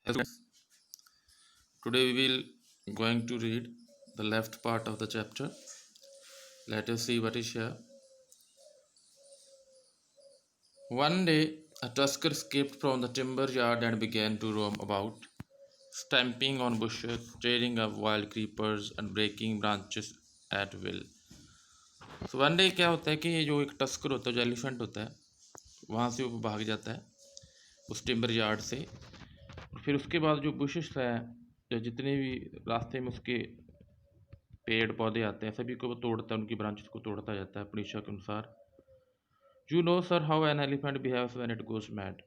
Today we will going to read the left part of the chapter. Let us see what is here. One day, a tusker escaped from the timber yard and began to roam about, stamping on bushes, tearing up wild creepers, and breaking branches at will. So one day क्या होता है कि ये जो एक tusker होता है, जो एलिफेंट होता है, वहाँ से वो भाग जाता है उस टिम्बर यार्ड से। और फिर उसके बाद जो बुशेस है, जो जितने भी रास्ते में उसके पेड़ पौधे आते हैं, सभी को वो तोड़ता है, उनकी ब्रांचेस को तोड़ता जाता है अपनी इच्छा के अनुसार। You know sir how an elephant behaves when it goes mad.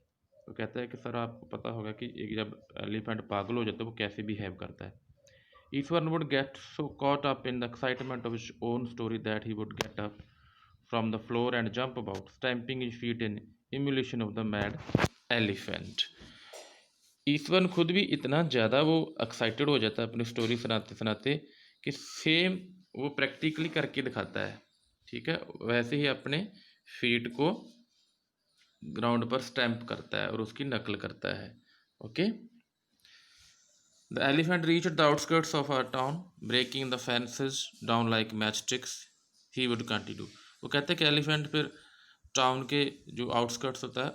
तो कहता है कि सर आपको पता होगा कि एक जब एलिफेंट पागल हो जाता है वो कैसे बिहेव करता है। Ishwar would get so caught up in the excitement of his own story that he would get up from the floor and jump about, stamping his feet in emulation of the mad elephant. Ishwar खुद भी इतना ज़्यादा वो excited हो जाता है अपनी story सुनाते सुनाते कि सेम वो प्रैक्टिकली करके दिखाता है। ठीक है, वैसे ही अपने फीट को ग्राउंड पर स्टैम्प करता है और उसकी नकल करता है। Okay. The elephant reach the outskirts of our town, breaking the fences down like match sticks, he would continue. वो कहते हैं कि एलिफेंट फिर टाउन के जो आउटस्कर्ट्स होता है,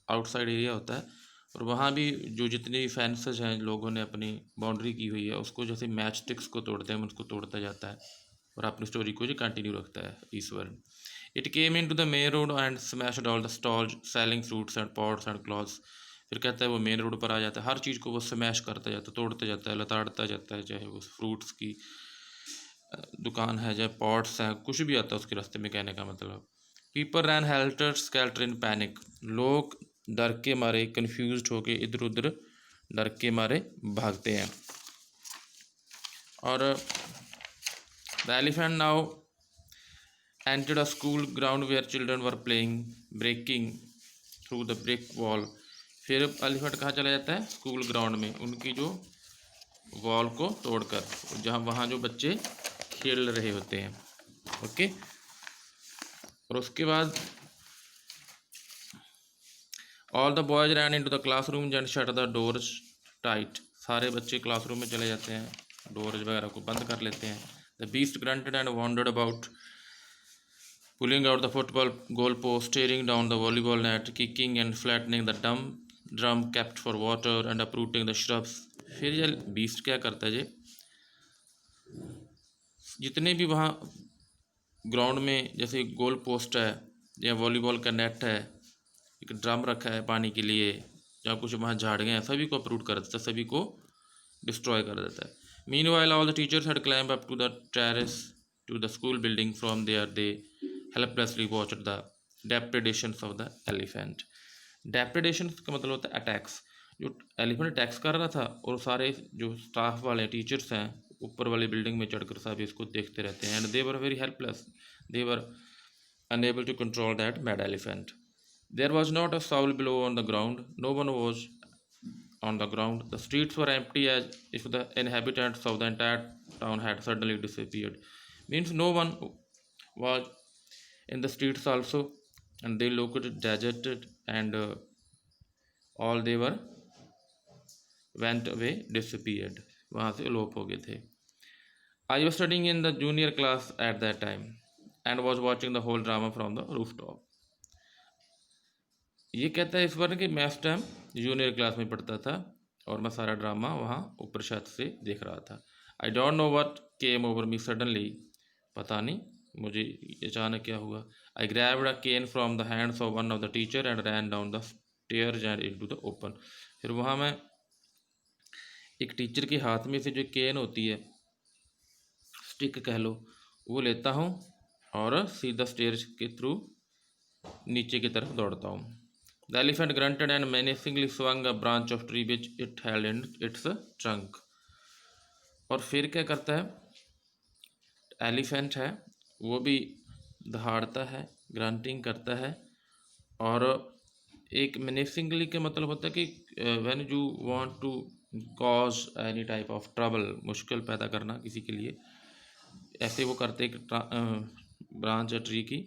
आउटसाइड एरिया होता है, और वहाँ भी जो जितने भी फेंसेस हैं लोगों ने अपनी बाउंड्री की हुई है, उसको जैसे मैच स्टिक्स को तोड़ते हैं उसको तोड़ता जाता है और अपनी स्टोरी को जो कंटिन्यू रखता है Ishwar. It came in to the main road and smashed all the stalls selling fruits and pots and clothes. फिर कहता है वो मेन रोड पर आ जाता है, हर चीज़ को वो स्मैश करता जाता है, तोड़ता जाता है, लताड़ता जाता है, चाहे वो फ्रूट्स की दुकान है, चाहे पॉट्स हैं, कुछ भी आता है उसके रास्ते में, कहने का मतलब। People ran helter skelter in panic. लोग डर के मारे कन्फ्यूज होके इधर उधर डर के मारे भागते हैं। और the elephant now entered a school ground where children were playing, breaking through the brick wall। फिर एलिफेंट कहाँ चला जाता है? स्कूल ग्राउंड में, उनकी जो वॉल को तोड़कर, जहाँ वहाँ जो बच्चे खेल रहे होते हैं। ओके। और उसके बाद all the boys ran into the classroom and shut the doors tight. सारे बच्चे क्लासरूम में चले जाते हैं, डोर्स वगैरह को बंद कर लेते हैं। The beast granted and wandered about, pulling out the football goalpost, tearing down the volleyball net, kicking and flattening the drum kept for water, and uprooting the shrubs। फिर ये बीस्ट क्या करता है जी, जितने भी वहाँ ग्राउंड में जैसे गोल पोस्ट है या वॉलीबॉल का नेट है, एक ड्रम रखा है पानी के लिए, या कुछ वहाँ झाड़ियाँ हैं, सभी को अपरूट कर देता है, सभी को डिस्ट्रॉय कर देता है। Meanwhile, all the teachers had climbed up to the terrace to the school building. From there, they helplessly watched the depredations of the elephant। Depredations का मतलब होता है अटैक्स। जो एलिफेंट अटैक्स कर रहा था, और सारे जो स्टाफ वाले टीचर्स हैं ऊपर वाली बिल्डिंग में चढ़कर सभी इसको देखते रहते हैं। And they were very helpless, they were unable to control that mad elephant। There was not a soul below on the ground, no one was on the ground। The streets were empty as if the inhabitants of the entire town had suddenly disappeared। Means no one was in the streets also, and they looked deserted, and all they were went away, disappeared, वहाँ से लोप हो गए थे। I was studying in the junior class at that time and was watching the whole drama from the rooftop। ये कहता है इस बार कि मैं उस टाइम जूनियर क्लास में पढ़ता था और मैं सारा ड्रामा वहाँ ऊपर छत से देख रहा था। I don't know what came over me suddenly, पता नहीं मुझे अचानक क्या हुआ। I grabbed a cane from the hands of one of the teacher and ran down the stairs and into the open. फिर वहाँ मैं एक टीचर के हाथ में से जो केन होती है, स्टिक कह लो, वो लेता हूँ और सीधा स्टेयर्स के थ्रू नीचे की तरफ दौड़ता हूँ। The elephant grunted and menacingly swung a branch of tree which it held in its trunk। और फिर क्या करता है, एलिफेंट है वो भी दहाड़ता है, ग्रंटिंग करता है, और एक मेनेसिंगली का मतलब होता है कि when you want to cause any type of trouble, मुश्किल पैदा करना किसी के लिए, ऐसे वो करते एक ब्रांच है ट्री की,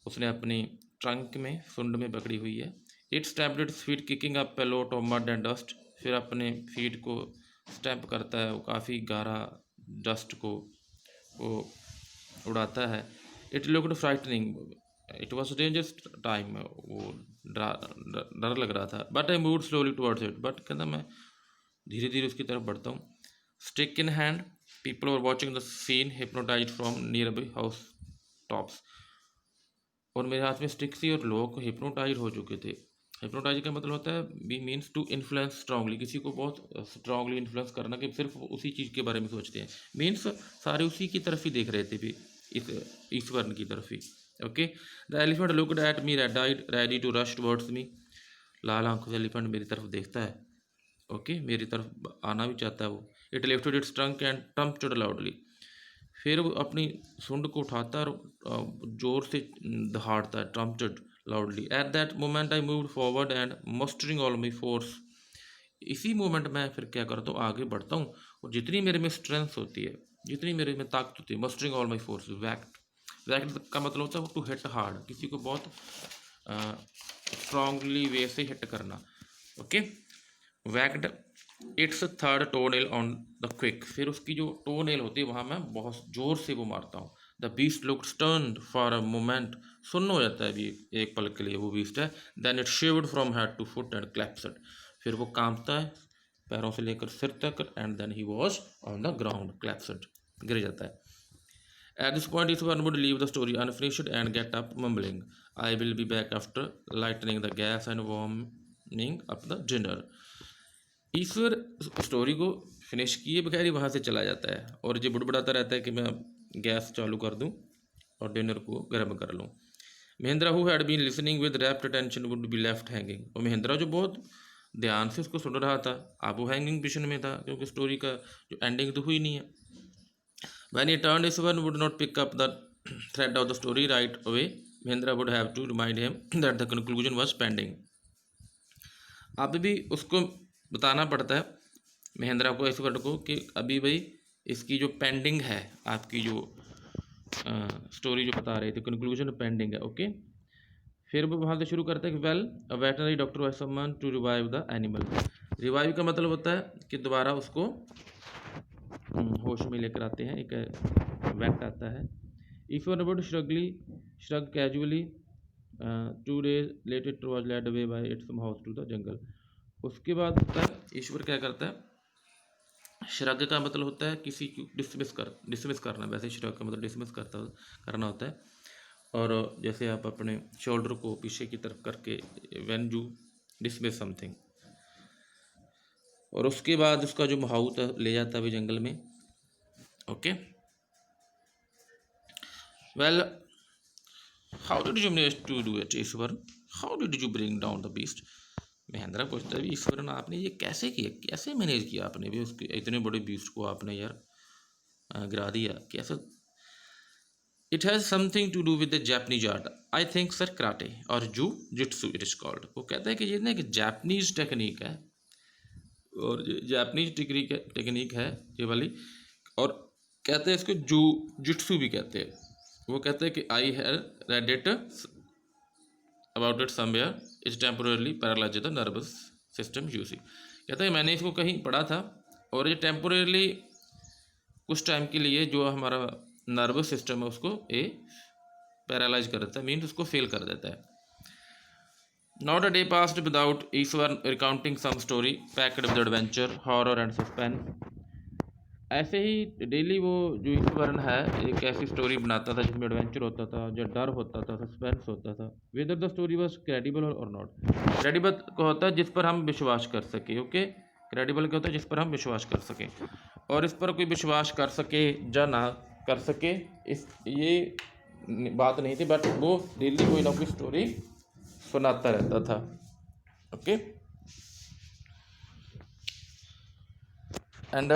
उसने अपनी ट्रंक में, सुंड में पकड़ी हुई है। It stabbed its feet kicking up a lot of mud and dust. फिर अपने फीट को स्टैम्प करता है, वो काफ़ी गाढ़ा डस्ट को वो उड़ाता है। It looked frightening, it was dangerous time, वो डर लग रहा था। But I move slowly towards it, but कहता मैं धीरे धीरे उसकी तरफ बढ़ता हूँ। Stick in hand, people were watching the scene hypnotize from nearby house tops. और मेरे हाथ में स्टिक थी और लोग हिप्नोटाइज हो चुके थे। हिप्नोटाइज का मतलब होता है be means to influence strongly, किसी को बहुत स्ट्रांगली इन्फ्लुएंस करना कि सिर्फ उसी चीज़ के बारे में सोचते हैं। मीन्स सारे उसी की तरफ ही देख रहे थे भी, इस ईश्वर की तरफ ही। Okay, the elephant looked at me red eyed ready to rush towards me. लाल आंखों से एलिफेंट मेरी तरफ देखता है, ओके, मेरी तरफ आना भी चाहता है वो। It lifted it's trunk and trumped loudly. फिर वो अपनी सूंड को उठाता है और जोर से दहाड़ता है, trumpeted loudly. At that moment I moved forward and mustering all my force. इसी मोमेंट में फिर क्या करता हूँ, आगे बढ़ता हूँ और जितनी मेरे में स्ट्रेंथ होती है, जितनी मेरे में ताकत होती है, मस्टरिंग ऑल माई फोर्स। वैक्ट का मतलब होता है टू हिट हार्ड, किसी को बहुत स्ट्रांगली वे से हिट करना। Okay, whacked its third toe nail on the quick. फिर उसकी जो टो नेल होती है वहाँ मैं बहुत जोर से वो मारता हूँ। The beast look stunned for a moment, सुन्न हो जाता है अभी एक पल के लिए वो बीस्ट है। Then it shivered from head to foot and collapsed. फिर वो कांपता है पैरों से लेकर सिर तक, and then he was on the ground, collapsed, गिर जाता है। At this point, Ishwar would leave the story unfinished and get up mumbling, I will be back after lighting the gas and warming up the dinner. Ishwar story को finish किए बगैर ही वहाँ से चला जाता है और ये बुड़बुड़ाता रहता है कि मैं गैस चालू कर दूँ और डिनर को गर्म कर लूँ। Mahendra who had been listening with rapt attention would be left hanging. और महेंद्रा जो बहुत ध्यान से उसको सुन रहा था, अब वो हैंगिंग पोजिशन में था क्योंकि स्टोरी का जो एंडिंग तो हुई नहीं है। When he turned, Ishwar would not pick up the thread of the story right away. Mahendra would have to remind him that the conclusion was pending. अब भी उसको बताना पड़ता है महेंद्रा को, ईश्वर को, कि अभी भाई इसकी जो पेंडिंग है, आपकी जो स्टोरी जो बता रही थी, कंक्लूजन पेंडिंग है। ओके, फिर वो वहाँ से शुरू करता है कि well a veterinary doctor was someone to revive the animal. Revive का मतलब होता है कि दोबारा उसको होश में लेकर आते हैं, एक वैक्ट आता है। Ishwar would shrug casually 2 days later it was led away by its house to the jungle. उसके बाद होता है ईश्वर क्या करता है, श्रग का मतलब होता है किसी को डिसमिस करना, वैसे श्रग का मतलब डिसमिस करना होता है। और जैसे आप अपने शोल्डर को पीछे की तरफ करके व्हेन यू डिसमिस समथिंग। और उसके बाद उसका जो माहौत ले जाता है भी जंगल में। Okay, well how did you manage to do it Ishwar, how did you bring down the beast. Mahendra पूछता है भी ईश्वरन आपने ये कैसे किया, कैसे मैनेज किया आपने भी उसके इतने बड़े बीस्ट को आपने यार गिरा दिया, कैसे। It has something to do with the Japanese art, I think sir karate और जू जिट्सू इट इज कॉल्ड। वो कहता है कि ये ना कि जापानीज टेक्निक है, और जापानीज टेक्निक है ये वाली, और कहते हैं इसको जू जिट्सू भी कहते हैं। वो कहते हैं कि I have read it about it somewhere it temporarily paralyse the nervous system UC. कहते हैं मैंने इसको कहीं पढ़ा था और ये टेम्पोरली कुछ टाइम के लिए जो हमारा नर्वस सिस्टम है उसको ये पैरालाइज कर देता है, मीन्स उसको फेल कर देता है। Not a day passed without Ishwar recounting some story packed with adventure, horror and suspense. ऐसे ही डेली वो जो ईश्वरन है एक ऐसी स्टोरी बनाता था जिसमें एडवेंचर होता था, जो डर होता था, सस्पेंस होता था। Whether the story was credible और नॉट। क्रेडिबल को होता है जिस पर हम विश्वास कर सके। ओके, क्रेडिबल क्या होता है जिस पर हम विश्वास कर सकें, और इस पर कोई विश्वास कर सके या ना कर सके इस ये बात नहीं थी, बट वो डेली कोई ना कोई स्टोरी सुनाता रहता था। Okay, and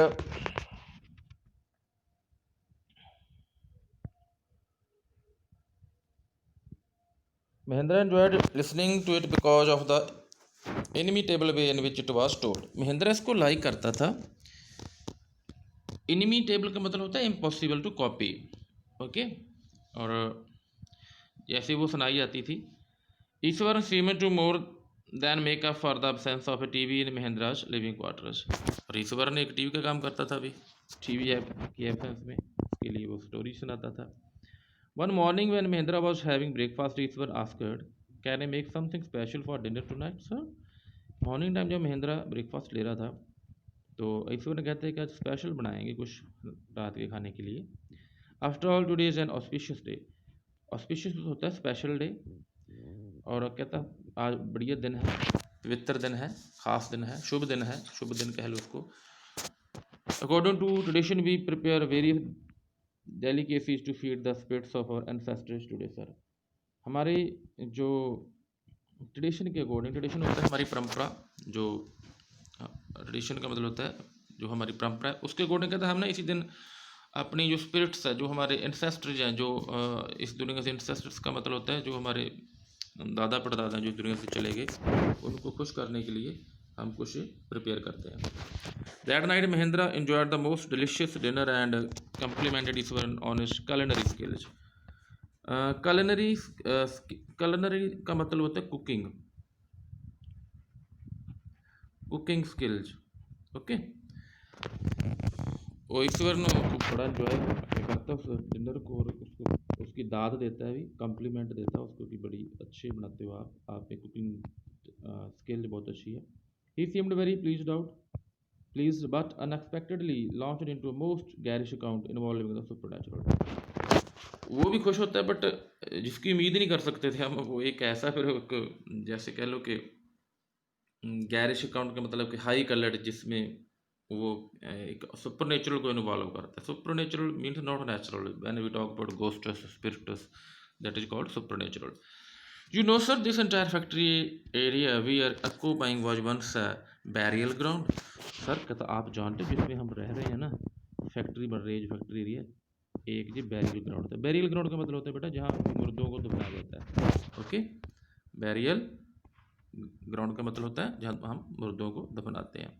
Mahendra enjoyed listening to it because of the inimitable way in which it was told. Mahendra इसको लाइक करता था। inimitable का मतलब होता है impossible to copy। ओके, और जैसे वो सुनाई जाती थी। Ishwar seemed to more than make up for the absence of a TV in Mahendra's living quarters. और ईश्वर ने एक टीवी का काम करता था अभी, टीवी की एब्सेंस में, उसके लिए वो स्टोरी सुनाता था। One morning when Mahindra was having breakfast Ishwar asked, can I make something special for dinner tonight sir. Morning time जब महेंद्रा ब्रेकफास्ट ले रहा था तो ईश्वर ने कहते हैं कि आज स्पेशल बनाएंगे कुछ रात के खाने के लिए। After all today is an auspicious day. Auspicious होता है स्पेशल डे, और कहता आज बढ़िया दिन है, पवित्र दिन है, खास दिन है, शुभ दिन है, शुभ दिन कह लो उसको। According to tradition we prepare very delicacies to feed the spirits of our ancestors today sir. हमारे जो ट्रेडिशन के अकॉर्डिंग, ट्रेडिशन होता है हमारी परंपरा, जो ट्रेडिशन का मतलब होता है जो हमारी परंपरा है, उसके अकॉर्डिंग कहता है हम ना इसी दिन अपनी जो स्पिरिट्स है, जो हमारे एंसेस्टर्स हैं, जो इस दुनिया से, एंसेस्टर्स का मतलब होता है जो हमारे दादा परदादा जो दुनिया से चले गए, उनको खुश करने के लिए हम कुछ प्रिपेयर करते हैं। That night Mahindra enjoyed the most delicious dinner and complemented Ishwar on his culinary skills. culinary culinary का मतलब होता है कुकिंग, कुकिंग स्किल्स। ओके, वो ईश्वर ने उसको बड़ा इंजॉय करता है उस डिनर को, और उसको उसकी दाद देता है, भी कम्प्लीमेंट देता है उसको कि बड़ी अच्छी बनाते हो आप में कुकिंग स्किल बहुत अच्छी है। He seemed very pleased out pleased but unexpectedly launched into a most garish account involving the supernatural. वो भी खुश होता है बट जिसकी उम्मीद नहीं कर सकते थे हम, वो एक ऐसा फिर जैसे कह लो कि गैरिश अकाउंट का मतलब कि हाई कलर्ड, जिसमें वो एक सुपर नेचुरल को इन्वॉल्व करता है। Super natural means not natural, when we talk about ghosts spirits, that is called super natural. You know, sir, this entire factory area we are occupying was once a burial ground. Sir कहता आप जानते हो जिसमें हम रह रहे हैं ना, फैक्ट्री बन रही है जो फैक्ट्री एरिया, एक जी बैरियल ग्राउंड था। बैरियल ग्राउंड का मतलब होता है बेटा जहाँ मुर्दों को दफनाया जाता है। ओके, बैरियल ग्राउंड का मतलब होता है जहाँ हम मुर्दों को दफनाते हैं।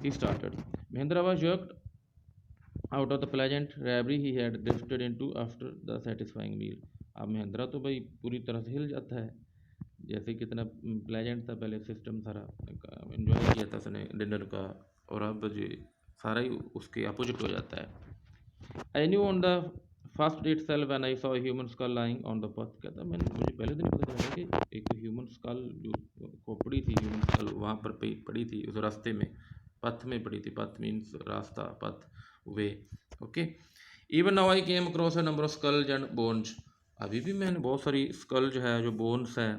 He started. Mahendra was jerked out of the pleasant reverie he had drifted into after the satisfying meal. अब महेंद्रा तो भाई पूरी तरह से हिल जाता है, जैसे कितना प्लेजेंट था पहले सिस्टम, सारा एंजॉय किया था उसने डिनर का, और अब जी सारा ही उसके अपोजिट हो जाता है। I knew on the first day itself when I saw a human skull lying on the path। कहता मुझे पहले दिन पता चला कि एक ह्यूमन स्कल जो खोपड़ी थी, ह्यूमन स्कल वहाँ पर पड़ी थी उस रास्ते में, पथ में पड़ी थी। पथ मीन्स रास्ता, पथ, way. Okay, even now I came across a number of skulls and bones. अभी भी मैंने बहुत सारी स्कल जो है, जो बोन्स हैं,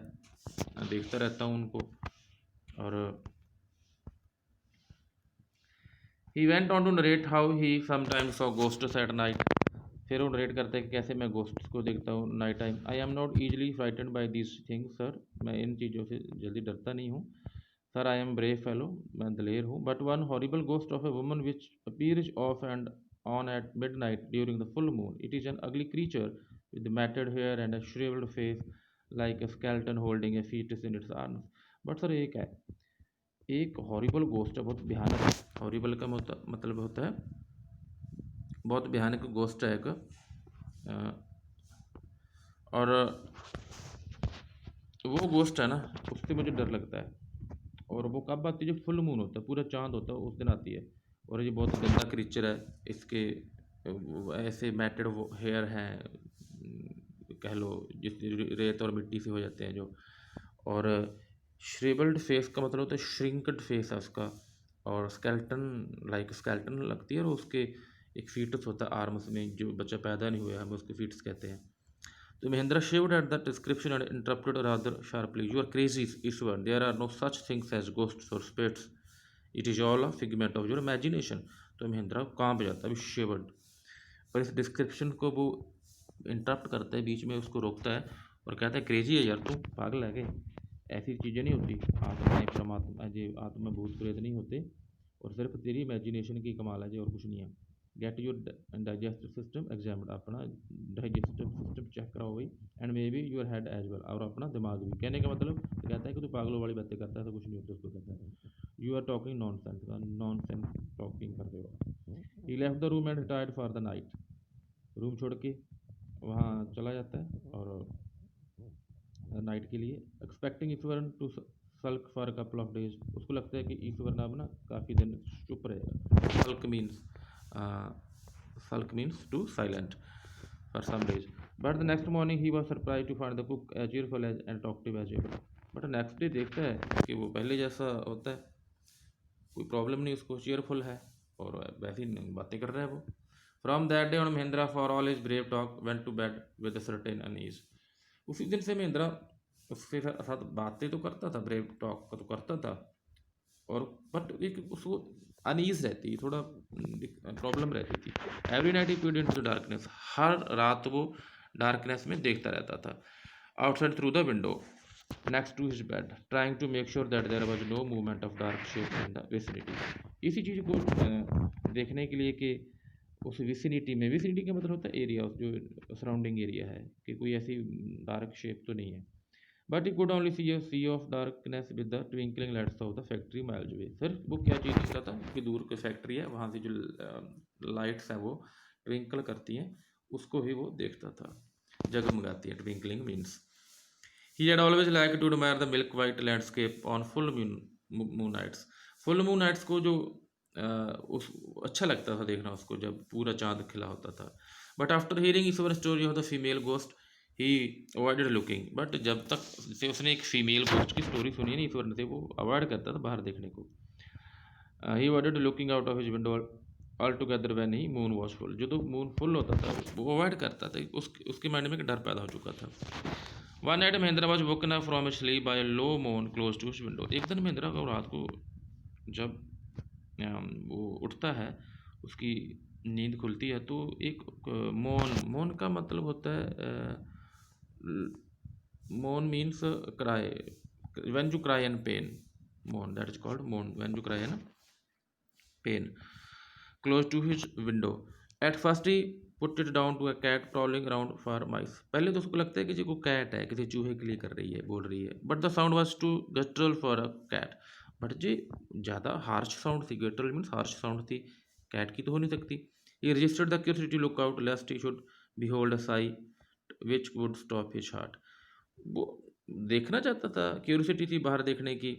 देखता रहता हूँ उनको। और he went on to narrate how he sometimes saw ghosts at night. फिर वो नरेट करते हैं कि कैसे मैं घोस्ट्स को देखता हूँ night time. I am not easily frightened by these things sir. मैं इन चीज़ों से जल्दी डरता नहीं हूँ sir. I am brave fellow, मैं दलेर हूँ। But one horrible ghost of a woman which appears of and on at mid night during the full moon. It is an अगली creature with matted hair and a shriveled face like a skeleton holding a fetus in its arms। But sir एक है, एक horrible ghost है, बहुत भयानक है। Horrible का मतलब होता है बहुत भयानक गोस्ट है एक, और वो गोस्ट है ना, उससे मुझे डर लगता है। और वो कब आती है? जो फुल मून होता है, पूरा चांद होता है, उस दिन आती है। और ये बहुत गंदा क्रीचर है, इसके ऐसे मैटेड वो हेयर हैं, कह लो जिस रेत और मिट्टी से हो जाते हैं जो। और श्रिबल्ड फेस का मतलब होता है श्रिंकड फेस है उसका, और स्केल्टन लाइक स्केल्टन लगती है, और उसके एक फीटस होता है आर्म्स में, जो बच्चा पैदा नहीं हुआ है हम उसके फीटस कहते हैं। तो Mahindra shivered at that description and interrupted rather sharply. You are crazy, Ishwar. There are no such things as ghosts or spirits. It is all a figment of your imagination. तो महेंद्रा कांप जाता है, shivered। पर इस description को वो interrupt करता है, बीच में उसको रोकता है और कहता है क्रेजी है यार तू, पागल है क्या? ऐसी चीज़ें नहीं होती, आत्माएं परमात्मा जी, आत्मा भूत प्रेत नहीं होते, और सिर्फ तेरी इमेजिनेशन की कमाल है जी, और कुछ नहीं है। Get your digestive system examined, अपना डाइजेस्टिव सिस्टम चेक कराओ भाई, and maybe your head as well, और अपना दिमाग भी। कहने का मतलब कहता है कि तू पागलों वाली बातें करता है, तो कुछ नहीं होता उसको कहता है। You are talking nonsense talking कर रहे हो। He left the room and retired for the night. Room छोड़ के वहाँ चला जाता है और नाइट के लिए, expecting Ishwaran to sulk for a couple of days, उसको लगता है कि ईश्वर नाम ना काफ़ी दिन चुप रहेगा। Sulk means to silent for some days, but the next morning he was surprise to find the cook as cheerful as and talkative as ever. But next day देखता है कि वो पहले जैसा होता है, कोई प्रॉब्लम नहीं, उसको चीयरफुल है और वैसी बातें कर रहा है वो। From that day on Mahindra for all his brave talk went to bed with a certain unease. उसी दिन से महिंद्रा उसके साथ बातें तो करता था, ब्रेव टॉक का तो करता था, और बट एक उसको अनईज रहती, थोड़ा प्रॉब्लम रहती थी। एवरी नाइट ही पीड इन टू डार्कनेस, हर रात वो डार्कनेस में देखता रहता था, outside through the window next to his bed, trying to make sure that there was no movement of dark shape in the vicinity. इसी चीज़ को देखने के लिए कि उस विसिनिटी में, विसिनिटी का मतलब होता है एरिया, जो सराउंडिंग एरिया है, कि कोई ऐसी डार्क शेप तो नहीं है। But he could only see a sea of darkness with the twinkling lights of the factory miles away. फिर वो क्या चीज़ दिख रहा था कि दूर की फैक्ट्री है, वहाँ से जो लाइट्स हैं वो ट्विंकल करती हैं, उसको ही वो देखता था, जगमगाती है, twinkling means. He had always like to admire the milk white landscape on full moon nights. Full moon nights को जो उस अच्छा लगता था देखना उसको, जब पूरा चांद खिला होता था। But after hearing Ishwar story of the female ghost he avoided looking. But जब तक से उसने एक फीमेल गोस्ट की स्टोरी सुनी नहीं ईश्वर ने, से वो अवॉइड करता था बाहर देखने को। He avoided looking out of his window all together when he moon was full. जो तो मून फुल होता था वो अवॉइड करता था, उसके माइंड में एक डर पैदा हो चुका था। One night Mahendra was woken up from sleep by low moan close to his window. एक दिन महिंद्रा को रात को जब वो उठता है, उसकी नींद खुलती है, तो एक मोन का मतलब होता है, moan means cry, when you cry in pain, moan, that is called moan, when you cry in pain, close to his window. At first he put it down to a cat prowling around for mice. पहले तो उसको लगता है कि जी को cat है, किसी चूहे के लिए कर रही है, बोल रही है। But the sound was too guttural for a cat. But जी ज़्यादा हार्श साउंड थी, गस्ट्रल मीन्स हार्श साउंड थी, कैट की तो हो नहीं सकती। He registered the curiosity look out lest he should behold a sight which would stop his heart. वो देखना चाहता था, क्यूरियोसिटी थी बाहर देखने की,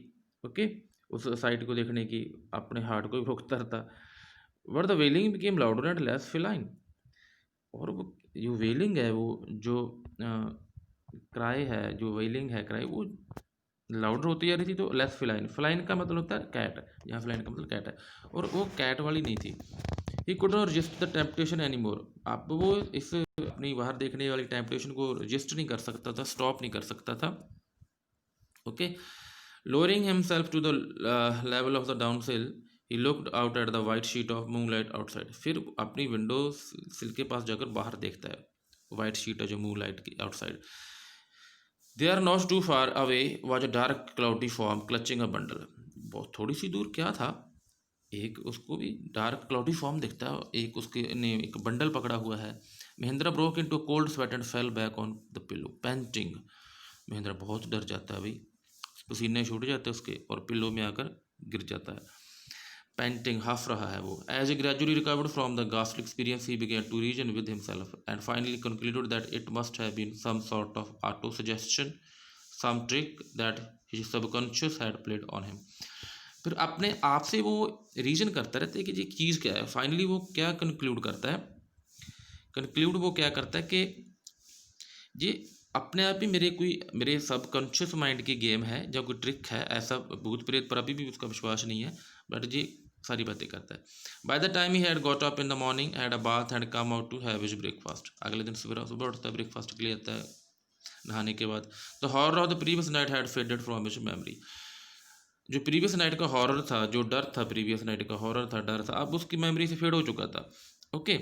ओके, उस साइट को देखने की, अपने हार्ट को भी रोकता था। But the wailing became louder and less feline. और वो जो वेलिंग है, वो जो क्राई है, जो वेलिंग है, क्राई, वो लाउडर होती जा रही थी, तो लेस फिलाइन। फिलाइन का मतलब होता है कैट, यहाँ फिलाइन का मतलब कैट है, और वो कैट वाली नहीं थी। He could not resist the temptation any more. अब वो इस अपनी बाहर देखने वाली टेम्पटेशन को रजिस्ट नहीं कर सकता था, स्टॉप नहीं कर सकता था, okay. Lowering himself to the level of the down sill, he looked out at the white sheet of moonlight outside. फिर अपनी विंडो सिल के पास जाकर बाहर देखता है, वाइट शीट है जो मूनलाइट की outside. They are not too far away was a dark cloudy form clutching a bundle. बहुत थोड़ी सी दूर क्या था, एक उसको भी डार्क क्लाउडी फॉर्म दिखता है, एक उसके ने एक बंडल पकड़ा हुआ है। Mahindra broke into cold sweat and fell back on the pillow painting. Mahindra बहुत डर जाता है भाई, पसीने छूट जाते हैं उसके, और पिल्लो में आकर गिर जाता है। पैंटिंग, हंस रहा है वो। As a gradually recovered from the ghastly experience he began to reason with himself and finally concluded that it must have been some sort of auto suggestion, some trick that his subconscious had played on him. फिर अपने आप से वो reason करता रहता है कि ये चीज़ क्या है। फाइनली वो क्या कंक्लूड करता है, वो क्या करता है कि ये अपने आप ही मेरे सबकॉन्शियस माइंड की गेम है, जब कोई ट्रिक है, ऐसा भूत प्रेत पर अभी भी उसका विश्वास नहीं है, बट ये सारी बातें करता है। By the time he had got up in the morning, had a bath and come out to have his breakfast. अगले दिन सुबह सुबह उठता है, ब्रेकफास्ट के लिए आता है नहाने के बाद। The horror of the previous night had faded from his memory. जो प्रीवियस नाइट का हॉरर था, जो डर था, प्रीवियस नाइट का हॉरर था, डर था, अब उसकी मेमोरी से फेड हो चुका था, okay.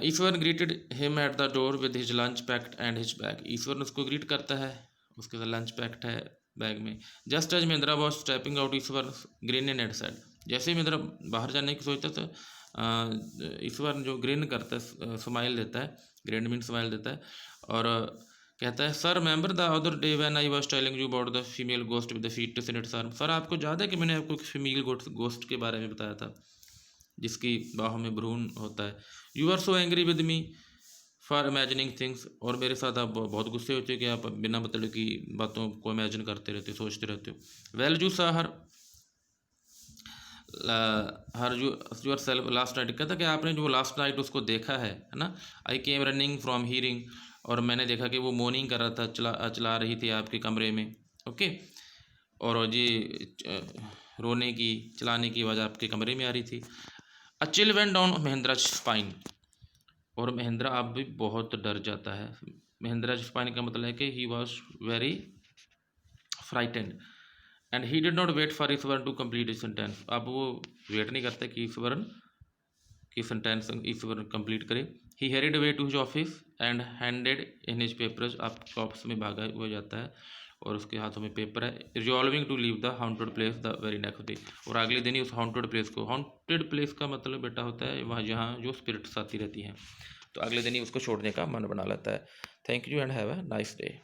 Ishwar greeted him at the door with his lunch packed and his bag. Ishwar उसको ग्रीट करता है, उसके साथ लंच पैक्ड है बैग में। Just as Mahendra was stepping out, Ishwar grin and said. जैसे ही महिंद्रा बाहर जाने की सोचता था, ईश्वर जो ग्रीन करता है, स्माइल देता है, ग्रीन मीन स्माइल देता है, और कहता है, sir remember the other day when I was telling you about the female ghost with the foetus in its arm. Sir आपको याद है कि मैंने आपको एक फीमेल गोस्ट के बारे में बताया था, जिसकी बाहों में भ्रूण होता है। You are so angry with me for imagining things, और मेरे साथ आप बहुत गुस्से होते हो कि आप बिना मतलब की बातों को इमेजिन करते रहते हो, सोचते रहते हो। वेल यू सा हर योर सेल्फ लास्ट नाइट, कहता कि आपने जो लास्ट नाइट उसको देखा है ना। आई केम रनिंग फ्रॉम हीरिंग, और मैंने देखा कि वो मोर्निंग कर रहा था, चला रही थी आपके कमरे में। ओके, और ये रोने की, चलाने की आवाज़ आपके कमरे में आ रही थी। A chill went down Mahindra spine, और महेंद्रा अब भी बहुत डर जाता है। महेंद्रा स्पाइन का मतलब है कि he was very frightened, and he did not wait for Ishwaran to complete is sentence. अब वो वेट नहीं करता कि ईश्वरन की सेंटेंस ईश्वरन कंप्लीट करे। He hurried away to his office and handed in his papers, आप ऑफिस में भागा हुआ जाता है और उसके हाथों में पेपर है। Resolving to leave the haunted place the very next day, और अगले दिन ही उस हाउंटेड प्लेस को, हाउंटेड प्लेस का मतलब बेटा होता है वहाँ जहाँ जो स्पिरिट्स आती रहती हैं, तो अगले दिन ही उसको छोड़ने का मन बना लेता है। Thank you and have a nice day.